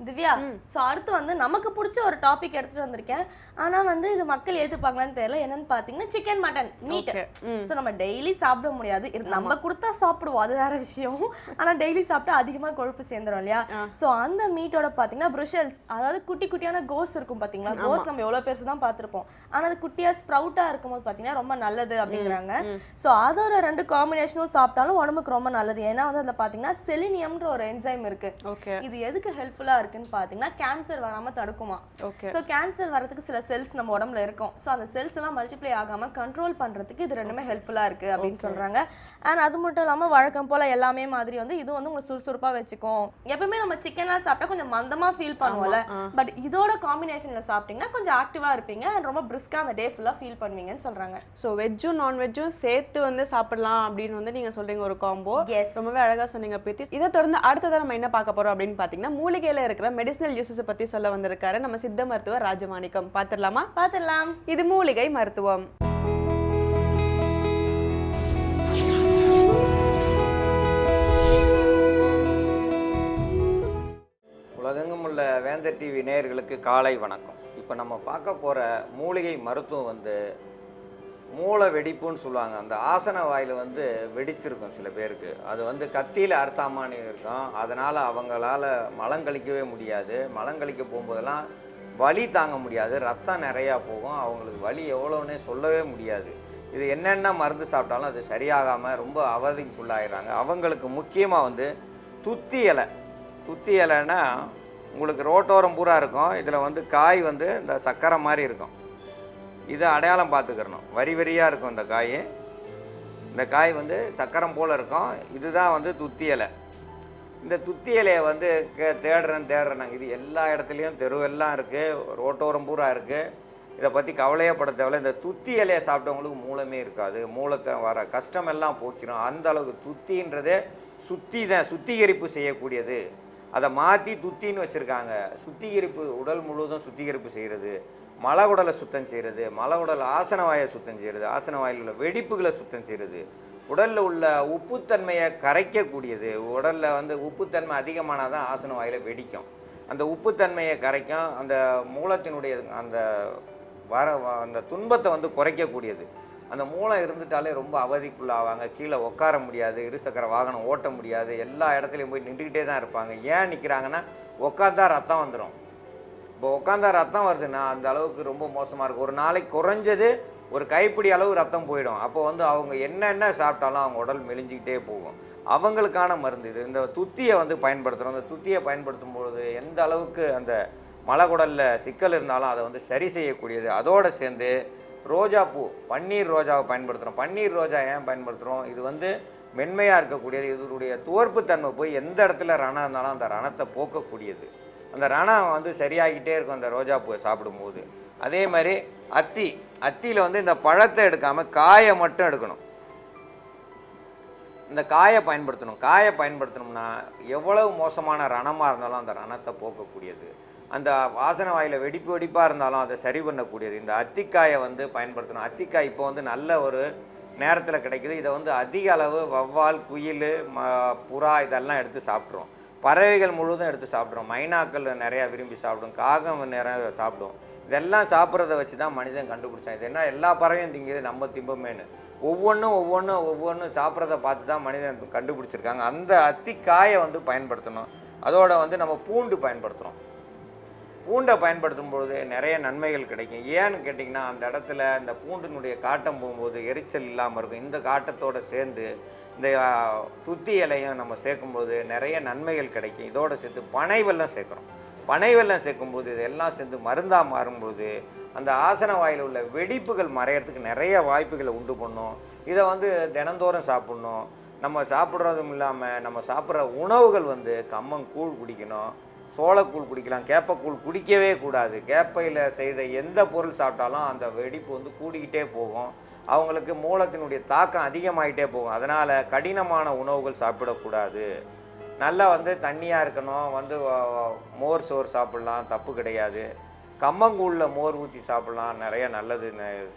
Divya, so அடுத்து வந்து நமக்கு பிடிச்ச ஒரு டாபிக் எடுத்துட்டு வந்திருக்கேன். ஆனா வந்து இது மக்கள் ஏத்துப்பாங்களான்னு தெரியல. என்னன்னு பாத்தீங்கன்னா சிக்கன் மட்டன் மீட். ஸோ நம்ம டெய்லி சாப்பிட முடியாது, நம்ம கொடுத்தா சாப்பிடுவோம், அது வேற விஷயம். ஆனா டெய்லி சாப்பிட்டா அதிகமா கொழுப்பு சேர்ந்துரும் இல்லையா? ஸோ அந்த மீட்டோட பாத்தீங்கன்னா ப்ருஷல்ஸ், அதாவது குட்டி குட்டியான கோஸ் இருக்கும் பாத்தீங்களா? கோஸ் நம்ம எவ்வளவு பெருசு தான் பார்த்திருப்போம். ஆனா அது குட்டியா ஸ்ப்ரவுட்டா இருக்கும்போது பாத்தீங்கன்னா ரொம்ப நல்லது அப்படிங்கிறாங்க. ஸோ அதோட 2 காம்பினேஷனும் சாப்பிட்டாலும் உடம்புக்கு ரொம்ப நல்லது. ஏன்னா வந்து அதுல பாத்தீங்கன்னா செலினியம்ன்ற ஒரு என்சைம் இருக்கு. இது எதுக்கு ஹெல்ப்ஃபுல்லா இருக்குன்னு பாத்தீங்கன்னா கேன்சர் வராம தடுக்குமா. சோ கேன்சர் வரதுக்கு சில செல்ஸ் நம்ம உடம்புல இருக்கும். சோ அந்த செல்ஸ் எல்லாம் மல்டிப்ளை ஆகாம கண்ட்ரோல் பண்றதுக்கு இது ரெண்டுமே ஹெல்ப்ஃபுல்லா இருக்கு அப்படின்னு சொல்றாங்க. அண்ட் அது மட்டும் இல்லாம வழக்கம் போல எல்லாமே மாதிரி வந்து இது வந்து உங்களுக்கு சுறுசுறுப்பா வச்சுக்கும். எப்பவுமே நம்ம சிக்கன்லாம் சாப்பிட்டா கொஞ்சம் மந்தமா ஃபீல் பண்ணுவோம்ல, பட் இதோட காம்பினேஷன்ல சாப்பிட்டீங்கன்னா கொஞ்சம் ஆக்டிவா இருப்பீங்க அண்ட் ரொம்ப பிரிஸ்கா அந்த டே ஃபுல்லா ஃபீல் பண்ணுவீங்கன்னு சொல்றாங்க. ஸோ வெஜ்ஜும் நான்வெஜ்ஜும் சேர்த்து வந்து சாப்பிடலாம் அப்படின்னு வந்து நீங்க சொல்றீங்க ஒரு காம்போ. ரொம்பவே அழகா சொன்னீங்க பிரீத்தி. இதை தொடர்ந்து அடுத்ததான் நம்ம என்ன பார்க்க போறோம் அப்படின்னு பாத்தீங்கன்னா மூலிகையில இருக்கிற மெடிசினல் யூசஸ் பத்தி சொல்ல வந்திருக்காரு நம்ம சித்த மருத்துவர் ராஜமாணிக்கம். பாத்துடலாமா? பாத்துடலாம். இது மூலிகை மருத்துவம். உலகெங்கும் உள்ள வேந்தர் டிவி நேயர்களுக்கு காலை வணக்கம். இப்போ நம்ம பார்க்க போகிற மூலிகை மருத்துவம் வந்து மூளை வெடிப்புன்னு சொல்லுவாங்க. அந்த ஆசன வாயில் வந்து வெடிச்சிருக்கும் சில பேருக்கு. அது வந்து கத்தியில் அறுத்தாமானி இருக்கும். அதனால் அவங்களால மலங்கழிக்கவே முடியாது. மலங்கழிக்க போகும்போதெல்லாம் வலி தாங்க முடியாது, ரத்தம் நிறையா போகும். அவங்களுக்கு வலி எவ்வளோன்னே சொல்லவே முடியாது. இது என்னென்ன மருந்து சாப்பிட்டாலும் அது சரியாகாமல் ரொம்ப அவதிக்குள்ளாயிடுறாங்க. அவங்களுக்கு முக்கியமாக வந்து துத்தி இலை. துத்தி இலைன்னா உங்களுக்கு ரோட்டோரம் பூரா இருக்கும். இதில் வந்து காய் வந்து இந்த சக்கரை மாதிரி இருக்கும். இதை அடையாளம் பார்த்துக்கிறணும். வரி வரியாக இருக்கும் இந்த காய். இந்த காய் வந்து சக்கரம் போல் இருக்கும். இதுதான் வந்து துத்தி இலை. இந்த துத்தி இலையை வந்து தேடுறேன். இது எல்லா இடத்துலையும் தெருவெல்லாம் இருக்குது, ரோட்டோரம் பூரா இருக்குது. இதை பற்றி கவலையப்பட தேவையில்லை. இந்த துத்தி இலையை சாப்பிட்டவங்களுக்கு மூலமே இருக்காது. மூலத்தை வர கஷ்டமெல்லாம் போக்கிடும். அந்த அளவுக்கு துத்தின்றதே சுத்திகரிப்பு செய்யக்கூடியது. அதை மாற்றி துத்தின்னு வச்சுருக்காங்க. சுத்திகரிப்பு உடல் முழுவதும் சுத்திகரிப்பு செய்கிறது, மலகுடலை சுத்தம் செய்கிறது, மலகுடல் ஆசனவாயை சுத்தம் செய்கிறது, ஆசன வாயில் உள்ள வெடிப்புகளை சுத்தம் செய்கிறது, உடலில் உள்ள உப்புத்தன்மையை கரைக்கக்கூடியது. உடலில் வந்து உப்புத்தன்மை அதிகமானால் தான் ஆசன வாயில் வெடிக்கும். அந்த உப்புத்தன்மையை கரைக்கும். அந்த மூலத்தினுடைய அந்த துன்பத்தை வந்து குறைக்கக்கூடியது. அந்த மூளை இருந்துட்டாலே ரொம்ப அவதிக்குள்ளாவாங்க. கீழே உட்கார முடியாது, இருசக்கர வாகனம் ஓட்ட முடியாது, எல்லா இடத்துலையும் போய் நின்றுக்கிட்டே தான் இருப்பாங்க. ஏன் நிற்கிறாங்கன்னா உட்காந்தா ரத்தம் வந்துடும். இப்போ உட்காந்தா ரத்தம் வருதுன்னா அந்த அளவுக்கு ரொம்ப மோசமாக இருக்கும். ஒரு நாளைக்கு குறைஞ்சது ஒரு கைப்பிடி அளவு ரத்தம் போயிடும். அப்போ வந்து அவங்க என்னென்ன சாப்பிட்டாலும் அவங்க உடல் மெலிஞ்சிக்கிட்டே போகும். அவங்களுக்கான மருந்து இது. இந்த துத்தியை வந்து பயன்படுத்துகிறோம். அந்த துத்தியை பயன்படுத்தும் பொழுது எந்த அளவுக்கு அந்த மலகுடலில் சிக்கல் இருந்தாலும் அதை வந்து சரி செய்யக்கூடியது. அதோடு சேர்ந்து ரோஜாப்பூ, பன்னீர் ரோஜாவை பயன்படுத்துகிறோம். பன்னீர் ரோஜா ஏன் பயன்படுத்துகிறோம்? இது வந்து மென்மையாக இருக்கக்கூடியது. இதனுடைய துவர்ப்புத்தன்மை போய் எந்த இடத்துல ரணம் இருந்தாலும் அந்த ரணத்தை போக்கக்கூடியது. அந்த ரணம் வந்து சரியாகிட்டே இருக்கும் அந்த ரோஜாப்பூவை சாப்பிடும்போது. அதே மாதிரி அத்தியில் வந்து இந்த பழத்தை எடுக்காமல் காயை மட்டும் எடுக்கணும். இந்த காயை பயன்படுத்தணும். காயை பயன்படுத்தணும்னா எவ்வளவு மோசமான ரணமாக இருந்தாலும் அந்த ரணத்தை போக்கக்கூடியது. அந்த வாசன வாயில் வெடிப்பாக இருந்தாலும் அதை சரி பண்ணக்கூடியது. இந்த அத்திக்காயை வந்து பயன்படுத்தணும். அத்திக்காய் இப்போ வந்து நல்ல ஒரு நேரத்தில் கிடைக்குது. இதை வந்து அதிக அளவு வவ்வால், குயில், புறா இதெல்லாம் எடுத்து சாப்பிட்றோம். பறவைகள் முழுவதும் எடுத்து சாப்பிட்றோம். மைனாக்கள் நிறையா விரும்பி சாப்பிடும், காகம் நிறையா சாப்பிடும். இதெல்லாம் சாப்பிட்றத வச்சு தான் மனிதன் கண்டுபிடிச்சான். இது என்ன எல்லா பறவையும் திங்குது, நம்ம திம்பமேனு. ஒவ்வொன்றும் சாப்பிட்றத பார்த்து தான் மனிதன் கண்டுபிடிச்சிருக்காங்க. அந்த அத்திக்காயை வந்து பயன்படுத்தணும். அதோட வந்து நம்ம பூண்டு பயன்படுத்துகிறோம். பூண்டை பயன்படுத்தும் பொழுது நிறைய நன்மைகள் கிடைக்கும். ஏன்னு கேட்டிங்கன்னா அந்த இடத்துல இந்த பூண்டினுடைய காட்டம் போகும்போது எரிச்சல் இல்லாமல் இருக்கும். இந்த காட்டத்தோடு சேர்ந்து இந்த துத்தி இலையும் நம்ம சேர்க்கும்போது நிறைய நன்மைகள் கிடைக்கும். இதோடு சேர்த்து பனை வெல்லம் சேர்க்குறோம். பனை வெல்லம் சேர்க்கும்போது இதெல்லாம் சேர்ந்து மருந்தாக மாறும்போது அந்த ஆசன வாயில் உள்ள வெடிப்புகள் மறையிறதுக்கு நிறைய வாய்ப்புகளை உண்டு பண்ணும். இதை வந்து தினந்தோறும் சாப்பிட்ணும். நம்ம சாப்பிட்றதும் இல்லாமல் நம்ம சாப்பிட்ற உணவுகள் வந்து கம்மங்கூழ் குடிக்கணும், சோளக்கூழ் குடிக்கலாம், கேப்பக்கூழ் குடிக்கவே கூடாது. கேப்பையில் செய்த எந்த பொருள் சாப்பிட்டாலும் அந்த வெடிப்பு வந்து கூடிக்கிட்டே போகும். அவங்களுக்கு மூலத்தினுடைய தாக்கம் அதிகமாகிட்டே போகும். அதனால் கடினமான உணவுகள் சாப்பிடக்கூடாது. நல்லா வந்து தண்ணியாக இருக்கணும். வந்து மோர் சோறு சாப்பிட்லாம், தப்பு கிடையாது. கம்மங்கூழில் மோர் ஊற்றி சாப்பிட்லாம், நிறைய நல்லது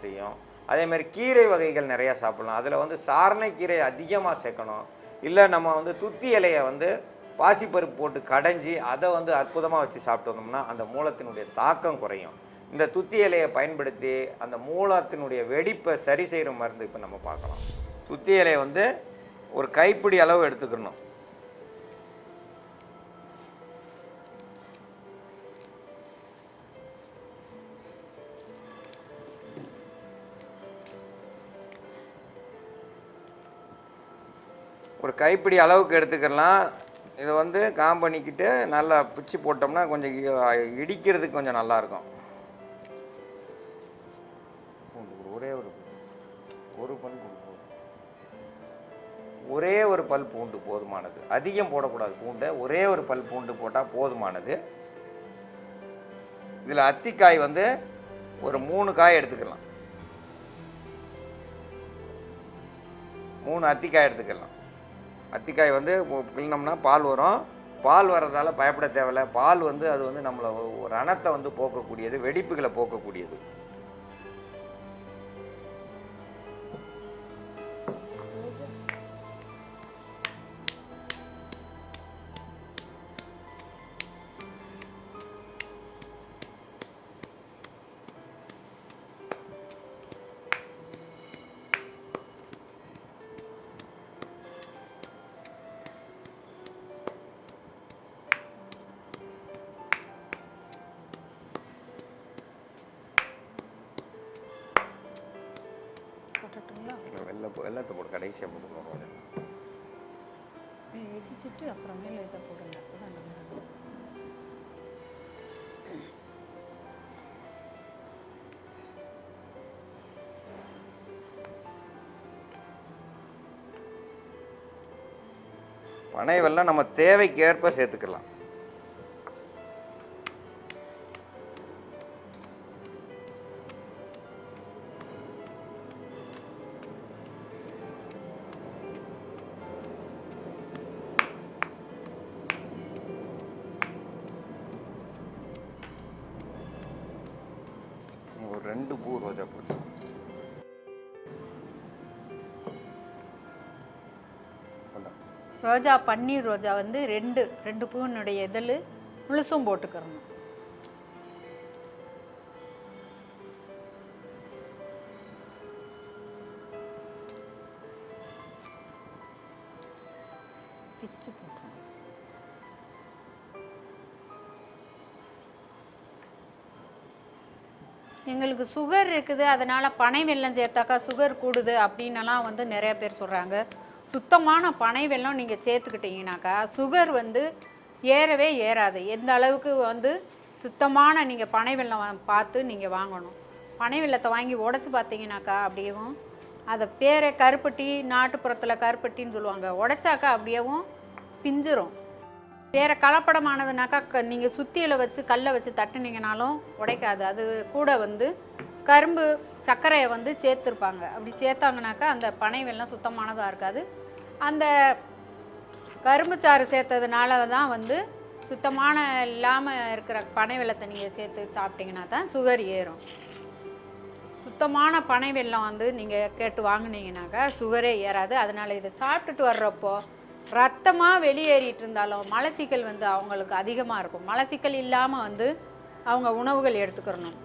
செய்யும். அதேமாதிரி கீரை வகைகள் நிறையா சாப்பிட்லாம். அதில் வந்து சாரணை கீரை அதிகமாக சேர்க்கணும். இல்லை நம்ம வந்து துத்தி இலையை வந்து பாசிப்பருப்பு போட்டு கடைஞ்சி அதை வந்து அற்புதமாக வச்சு சாப்பிட்டு வந்தோம்னா அந்த மூலத்தினுடைய தாக்கம் குறையும். இந்த துத்தி இலையை பயன்படுத்தி அந்த மூலத்தினுடைய வெடிப்பை சரி செய்கிற மருந்து இப்போ நம்ம பார்க்கலாம். துத்தி இலையை வந்து ஒரு கைப்பிடி அளவு எடுத்துக்கணும். ஒரு கைப்பிடி அளவுக்கு எடுத்துக்கலாம். இதை வந்து காம்பனிக்கிட்டு நல்லா பிச்சு போட்டோம்னா கொஞ்சம் இடிக்கிறதுக்கு கொஞ்சம் நல்லாயிருக்கும். ஒரே ஒரு பல் ஒரே ஒரு பல் பூண்டு போதுமானது. அதிகம் போடக்கூடாது பூண்டை. ஒரே ஒரு பல் பூண்டு போட்டால் போதுமானது. இதில் அத்திக்காய் வந்து ஒரு 3 காய் எடுத்துக்கலாம். 3 அத்திக்காய் எடுத்துக்கலாம். அத்திக்காய் வந்து கிள்னோம்னா பால் வரும். பால் வர்றதால பயப்பட தேவையில்லை. பால் வந்து அது வந்து நம்மளை ரணத்தை வந்து போக்கக்கூடியது, வெடிப்புகளை போக்கக்கூடியது. வெள்ளத்தை போட்டு கடைசியாக போட்டுக்கணும். இடிச்சிட்டு அப்புறமேல இதை போடுங்க. பனை வெல்லம் நம்ம தேவைக்கு ஏற்ப சேர்த்துக்கலாம். ஒரு 2 பூ ரோஜா போட்டு ரோஜா, பன்னீர் ரோஜா வந்து 2 பூவினுடைய இதழ் முழுசும் போட்டுக்கிறணும். பிச்சு போட்டுருணும். எங்களுக்கு சுகர் இருக்குது, அதனால பனை வெல்லம் சேர்த்தாக்கா சுகர் கூடுது அப்படின்னலாம் வந்து நிறைய பேர் சொல்கிறாங்க. சுத்தமான பனை வெல்லம் நீங்கள் சேர்த்துக்கிட்டீங்கனாக்கா சுகர் வந்து ஏறவே ஏறாது. எந்த அளவுக்கு வந்து சுத்தமான நீங்கள் பனை வெல்லம் பார்த்து நீங்கள் வாங்கணும். பனை வெல்லத்தை வாங்கி உடச்சி பார்த்தீங்கன்னாக்கா அப்படியேவும் அதை பேரை கருப்பட்டி, நாட்டுப்புறத்தில் கருப்பட்டின்னு சொல்லுவாங்க, உடைச்சாக்கா அப்படியேவும் பிஞ்சிரும். வேறு கலப்படமானதுனாக்கா நீங்கள் சுத்தியில் வச்சு கல்லை வச்சு தட்டுனீங்கனாலும் உடைக்காது. அது கூட வந்து கரும்பு சர்க்கரையை வந்து சேர்த்துருப்பாங்க. அப்படி சேர்த்தாங்கனாக்கா அந்த பனை வெல்லம் சுத்தமானதாக இருக்காது. அந்த கரும்பு சாறு சேர்த்ததுனால தான் வந்து சுத்தமான இல்லாமல் இருக்கிற பனை வெல்லத்தை நீங்கள் சேர்த்து சாப்பிட்டீங்கன்னா தான் சுகர் ஏறும். சுத்தமான பனை வெல்லம் வந்து நீங்கள் கேட்டு வாங்கினீங்கனாக்கா சுகரே ஏறாது. அதனால் இதை சாப்பிட்டுட்டு வர்றப்போ ரத்தமாக வெளியேறிட்டு இருந்தாலும் மலச்சிக்கல் வந்து அவங்களுக்கு அதிகமாக இருக்கும். மலச்சிக்கல் இல்லாமல் வந்து அவங்க உணவுகள் எடுத்துக்கிறணும்.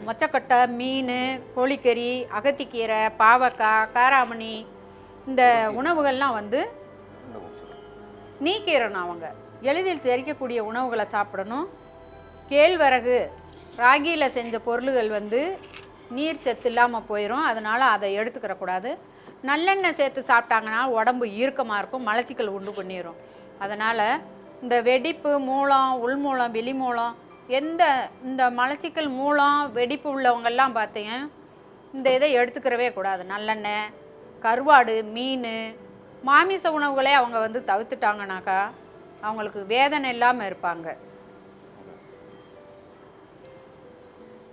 மொச்சக்கொட்டை, மீன், கோழிக்கறி, அகத்திக்கீரை, பாவக்காய், காராமணி இந்த உணவுகள்லாம் வந்து நீக்கிறணும். அவங்க எளிதில் செரிக்கக்கூடிய உணவுகளை சாப்பிடணும். கேழ்வரகு, ராகியில் செஞ்ச பொருள்கள் வந்து நீர் சத்து இல்லாமல் போயிடும். அதனால் அதை எடுத்துக்கிறக்கூடாது. நல்லெண்ணெய் சேர்த்து சாப்பிட்டாங்கன்னா உடம்பு ஈர்க்கமாக இருக்கும், மலச்சிக்கல் உண்டு பண்ணிடும். அதனால் இந்த வெடிப்பு மூலம், உள்மூலம், வெளிமூலம், இந்த மலச்சிக்கல் மூலம் வெடிப்பு உள்ளவங்கெல்லாம் பார்த்தீங்க இந்த இதை எடுத்துக்கிறவே கூடாது. நல்லெண்ணெய், கருவாடு, மீன், மாமிச உணவுகளே அவங்க வந்து தவிர்த்துட்டாங்கனாக்கா அவங்களுக்கு வேதனை இல்லாமல் இருப்பாங்க.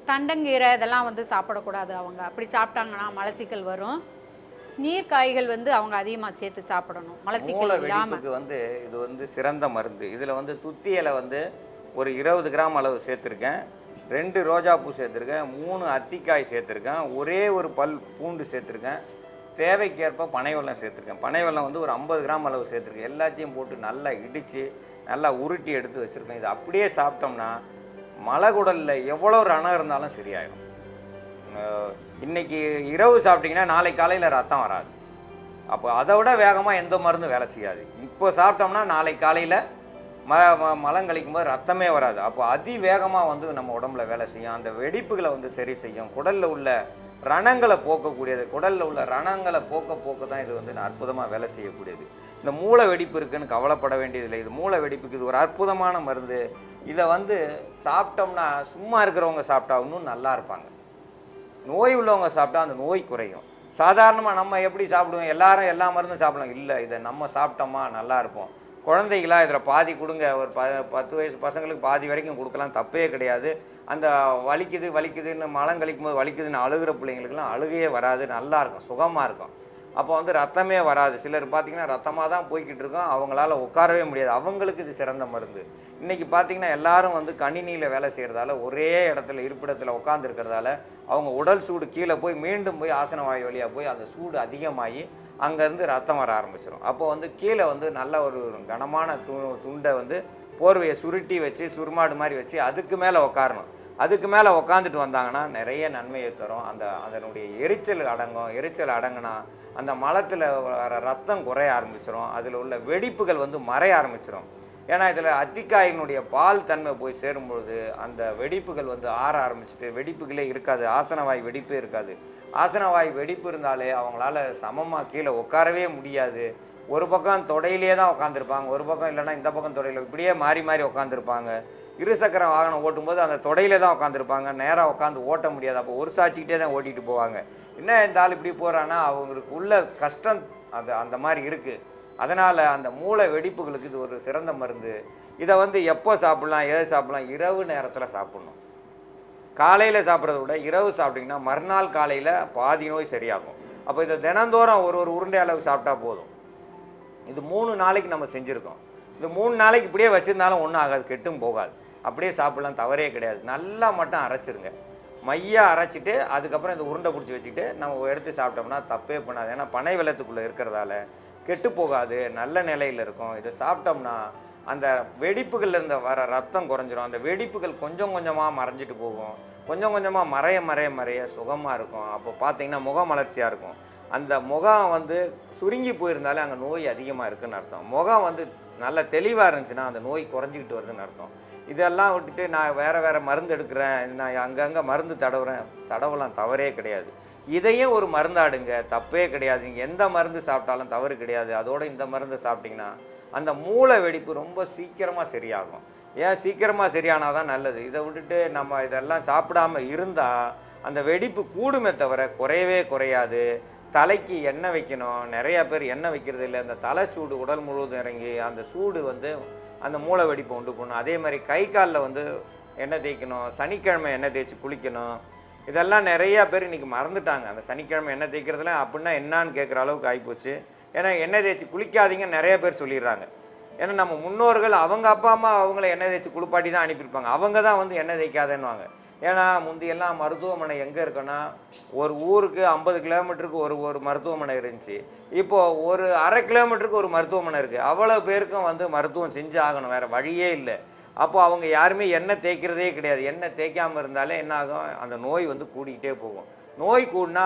தண்டங்கீரை இதெல்லாம் வந்து சாப்பிடக்கூடாது. அவங்க அப்படி சாப்பிட்டாங்கன்னா மலச்சிக்கல் வரும். நீர் காய்கள் வந்து அவங்க அதிகமாக சேர்த்து சாப்பிடணும். மலச்சிக்கல் இல்லாமல் வந்து இது வந்து சிறந்த மருந்து. இதில் வந்து துத்தி இலை வந்து ஒரு 20 கிராம் அளவு சேர்த்துருக்கேன். 2 ரோஜா பூ சேர்த்துருக்கேன். 3 அத்திக்காய் சேர்த்துருக்கேன். ஒரே ஒரு பல் பூண்டு சேர்த்துருக்கேன். தேவைக்கேற்ப பனை வெல்லம் சேர்த்துருக்கேன். பனை வெல்லம் வந்து ஒரு 50 கிராம் அளவு சேர்த்துருக்கேன். எல்லாத்தையும் போட்டு நல்லா இடித்து நல்லா உருட்டி எடுத்து வச்சுருக்கேன். இது அப்படியே சாப்பிட்டோம்னா மலகுடலில் எவ்வளோ ரணம் இருந்தாலும் சரியாயிடும். இன்றைக்கி இரவு சாப்பிட்டிங்கன்னா நாளைக்கு காலையில் ரத்தம் வராது. அப்போ அதை விட வேகமாக எந்த மருந்தும் வேலை செய்யாது. இப்போ சாப்பிட்டோம்னா நாளைக்கு காலையில் மலம் கழிக்கும் போது ரத்தமே வராது. அப்போ அதிவேகமாக வந்து நம்ம உடம்புல வேலை செய்யும். அந்த வெடிப்புகளை வந்து சரி செய்யும். குடலில் உள்ள ரணங்களை போக்கக்கூடியது. குடலில் உள்ள ரணங்களை போக்க தான் இது வந்து அற்புதமாக வேலை செய்யக்கூடியது. இந்த மூளை வெடிப்பு இருக்குதுன்னு கவலைப்பட வேண்டியதில்லை. இது மூளை வெடிப்புக்கு இது ஒரு அற்புதமான மருந்து. இதை வந்து சாப்பிட்டோம்னா சும்மா இருக்கிறவங்க சாப்பிட்டா இன்னும் நல்லா இருப்பாங்க. நோய் உள்ளவங்க சாப்பிட்டா அந்த நோய் குறையும். சாதாரணமாக நம்ம எப்படி சாப்பிடுவோம், எல்லாரும் எல்லா மருந்தும் சாப்பிடலாம் இல்லை. இதை நம்ம சாப்பிட்டோமா நல்லா இருப்போம். குழந்தைகளா இதில் பாதி கொடுங்க. ஒரு 10 வயசு பசங்களுக்கு பாதி வரைக்கும் கொடுக்கலாம், தப்பே கிடையாது. அந்த வலிக்குதுன்னு மலம் கழிக்கும் போது வலிக்குதுன்னு அழுகிற பிள்ளைங்களுக்குலாம் அழுகையே வராது, நல்லாயிருக்கும், சுகமாக இருக்கும். அப்போ வந்து ரத்தமே வராது. சிலர் பார்த்திங்கன்னா ரத்தமாக தான் போய்கிட்டு இருக்கோம், அவங்களால உட்காரவே முடியாது. அவங்களுக்கு இது சிறந்த மருந்து. இன்றைக்கி பார்த்திங்கன்னா எல்லாரும் வந்து கணினியில் வேலை செய்கிறதால ஒரே இடத்துல இருப்பிடத்தில் உட்காந்துருக்கிறதால அவங்க உடல் சூடு கீழே போய் மீண்டும் போய் ஆசன வாயு வழியாக போய் அந்த சூடு அதிகமாகி அங்கேருந்து ரத்தம் வர ஆரம்பிச்சிடும். அப்போ வந்து கீழே வந்து நல்ல ஒரு கனமான துண்டை வந்து போர்வையை சுருட்டி வச்சு சுருமாடு மாதிரி வச்சு அதுக்கு மேலே உட்காரணும். அதுக்கு மேலே உட்காந்துட்டு வந்தாங்கன்னா நிறைய நன்மையை தரும். அதனுடைய எரிச்சல் அடங்கும். எரிச்சல் அடங்குனா அந்த மலத்தில் வர ரத்தம் குறைய ஆரம்பிச்சிடும். அதில் உள்ள வெடிப்புகள் வந்து மறைய ஆரம்பிச்சிடும். ஏன்னா இதில் அத்திக்காயினுடைய பால் தன்மை போய் சேரும்பொழுது அந்த வெடிப்புகள் வந்து ஆற ஆரம்பிச்சுட்டு வெடிப்புகளே இருக்காது. ஆசனவாய் வெடிப்பே இருக்காது. ஆசனவாய் வெடிப்பு இருந்தாலே அவங்களால சமமாக கீழே உட்காரவே முடியாது. ஒரு பக்கம் தொடையிலே தான் உட்காந்துருப்பாங்க, ஒரு பக்கம் இல்லைன்னா இந்த பக்கம் தொடையில், இப்படியே மாறி மாறி உட்காந்துருப்பாங்க. இருசக்கர வாகனம் ஓட்டும்போது அந்த தொடையிலே தான் உட்காந்துருப்பாங்க, நேராக உட்காந்து ஓட்ட முடியாது. அப்போ ஒரு சாட்சிக்கிட்டே தான் ஓட்டிகிட்டு போவாங்க. என்ன இந்த ஆள் இப்படி போகிறான்னா அவங்களுக்கு உள்ள கஷ்டம் அந்த மாதிரி இருக்குது. அதனால் அந்த மூளை வெடிப்புகளுக்கு இது ஒரு சிறந்த மருந்து. இதை வந்து எப்போ சாப்பிட்லாம், எது சாப்பிட்லாம்? இரவு நேரத்தில் சாப்பிட்ணும். காலையில் சாப்பிட்றத விட இரவு சாப்பிட்டிங்கன்னா மறுநாள் காலையில் பாதி நோய் சரியாகும். அப்போ இதை தினந்தோறும் ஒரு உருண்டை அளவு சாப்பிட்டா போதும். இது 3 நாளைக்கு நம்ம செஞ்சுருக்கோம். இது 3 நாளைக்கு இப்படியே வச்சுருந்தாலும் ஒன்றும் ஆகாது, கெட்டும் போகாது. அப்படியே சாப்பிட்லாம், தவறே கிடையாது. நல்லா மட்டும் அரைச்சிருங்க. மையாக அரைச்சிட்டு அதுக்கப்புறம் இந்த உருண்டை பிடிச்சி வச்சுக்கிட்டு நம்ம எடுத்து சாப்பிட்டோம்னா தப்பே பண்ணாது. ஏன்னா பனை வெல்லத்துக்குள்ளே இருக்கிறதால கெட்டு போகாது, நல்ல நிலையில் இருக்கும். இதை சாப்பிட்டோம்னா அந்த வெடிப்புகளில் இருந்த வர ரத்தம் குறைஞ்சிரும். அந்த வெடிப்புகள் கொஞ்சம் கொஞ்சமாக மறைஞ்சிட்டு போகும். கொஞ்சம் கொஞ்சமாக மறைய சுகமாக இருக்கும். அப்போ பார்த்தீங்கன்னா முகம் மலர்ச்சியாக இருக்கும். அந்த முகம் வந்து சுருங்கி போயிருந்தாலே அங்கே நோய் அதிகமாக இருக்குதுன்னு அர்த்தம். முகம் வந்து நல்ல தெளிவாக இருந்துச்சுன்னா அந்த நோய் குறைஞ்சிக்கிட்டு வருதுன்னு அர்த்தம். இதெல்லாம் விட்டுட்டு நான் வேறு மருந்து எடுக்கிறேன், நான் அங்கங்கே மருந்து தடவலாம், தவறே கிடையாது. இதையும் ஒரு மருந்தாடுங்க, தப்பே கிடையாது. நீங்கள் எந்த மருந்து சாப்பிட்டாலும் தவறு கிடையாது. அதோடு இந்த மருந்து சாப்பிட்டிங்கன்னா அந்த மூளை வெடிப்பு ரொம்ப சீக்கிரமாக சரியாகும். ஏன் சீக்கிரமாக சரியானால் தான் நல்லது. இதை விட்டுட்டு நம்ம இதெல்லாம் சாப்பிடாமல் இருந்தால் அந்த வெடிப்பு கூடுமே தவிர குறையவே குறையாது. தலைக்கு எண்ணெய் வைக்கணும். நிறையா பேர் எண்ணெய் வைக்கிறது இல்லை. அந்த தலை சூடு உடல் முழுவதும் இறங்கி அந்த சூடு வந்து அந்த மூளை வெடிப்பை உண்டு பண்ணணும். அதே மாதிரி கை காலில் வந்து எண்ணெய் தேய்க்கணும். சனிக்கிழமை எண்ணெய் தேய்ச்சி குளிக்கணும். இதெல்லாம் நிறையா பேர் இன்றைக்கி மறந்துட்டாங்க. அந்த சனிக்கிழமை எண்ணெய் தேய்க்கிறதுல அப்படின்னா என்னான்னு கேட்குற அளவுக்கு ஆகிப்போச்சு. ஏன்னா எண்ணெய் தேய்ச்சி குளிக்காதீங்க நிறைய பேர் சொல்லிடுறாங்க. ஏன்னா நம்ம முன்னோர்கள் அவங்க அப்பா அம்மா அவங்கள எண்ணெய் தேய்ச்சி குளிப்பாட்டி தான் அனுப்பியிருப்பாங்க. அவங்க தான் வந்து எண்ணெய் தேய்க்காதேன்னுவாங்க. ஏன்னா முந்தியெல்லாம் மருத்துவமனை எங்கே இருக்குன்னா ஒரு ஊருக்கு 50 கிலோமீட்டருக்கு ஒரு மருத்துவமனை இருந்துச்சு. இப்போது ஒரு அரை கிலோமீட்டருக்கு ஒரு மருத்துவமனை இருக்குது. அவ்வளோ பேருக்கும் வந்து மருத்துவம் செஞ்சு ஆகணும், வேறு வழியே இல்லை. அப்போது அவங்க யாருமே எண்ணெய் தேய்க்கிறதே கிடையாது. எண்ணெய் தேய்க்காமல் இருந்தாலே என்ன ஆகும், அந்த நோய் வந்து கூடிக்கிட்டே போகும். நோய் கூடினா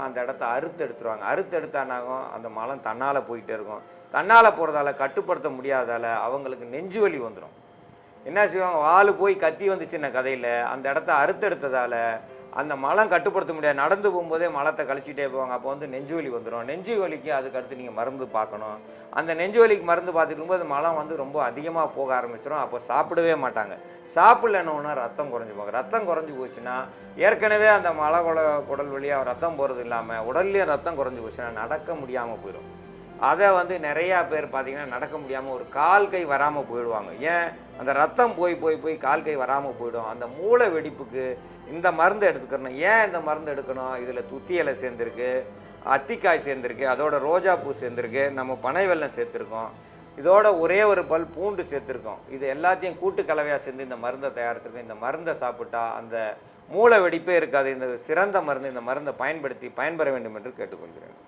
அந்த இடத்த அறுத்து எடுத்துருவாங்க. அறுத்து எடுத்தானாகும் அந்த மலம் தன்னால் போயிட்டே இருக்கும். தன்னால் போகிறதால கட்டுப்படுத்த முடியாதால் அவங்களுக்கு நெஞ்சு வலி வந்துடும். என்ன செய்வாங்க, வாள் போய் கத்தி வந்துச்சுன்ன கதையில் அந்த இடத்த அறுத்தெடுத்ததால் அந்த மலம் கட்டுப்படுத்த முடியாது. நடந்து போகும்போதே மலத்தை கழிச்சிட்டே போவாங்க. அப்போ வந்து நெஞ்சு வலி வந்துடும். நெஞ்சு வலிக்கு அதுக்கடுத்து நீங்கள் மருந்து பார்க்கணும். அந்த நெஞ்சு வலிக்கு மருந்து பார்த்துட்டு இருக்கும்போது மலம் வந்து ரொம்ப அதிகமாக போக ஆரம்பிச்சிடும். அப்போ சாப்பிடவே மாட்டாங்க. சாப்பிடலன்னா ரத்தம் குறைஞ்சி போகும். ரத்தம் குறைஞ்சி போச்சுன்னா ஏற்கனவே அந்த குடல் வழியாக ரத்தம் போகிறது இல்லாமல் உடல்லையும் ரத்தம் குறைஞ்சி போச்சுன்னா நடக்க முடியாமல் போயிடும். அதை வந்து நிறையா பேர் பார்த்திங்கன்னா நடக்க முடியாமல் ஒரு கால் கை வராமல் போயிடுவாங்க. ஏன், அந்த ரத்தம் போய் கால் கை வராமல் போயிடும். அந்த மூளை வெடிப்புக்கு இந்த மருந்து எடுத்துக்கணும். ஏன் இந்த மருந்து எடுக்கணும், இதில் துத்தி இலை சேர்ந்துருக்கு, அத்திக்காய் சேர்ந்துருக்கு, அதோட ரோஜா பூ சேர்ந்துருக்கு, நம்ம பனை வெல்லம் சேர்த்துருக்கோம், இதோட ஒரே ஒரு பல் பூண்டு சேர்த்துருக்கோம். இது எல்லாத்தையும் கூட்டு கலவையாக சேர்ந்து இந்த மருந்தை தயாரிச்சிருக்கோம். இந்த மருந்தை சாப்பிட்டா அந்த மூல வெடிப்பே இருக்காது. இந்த சிறந்த மருந்து, இந்த மருந்தை பயன்படுத்தி பயன்பெற வேண்டும் என்று கேட்டுக்கொள்கிறேன்.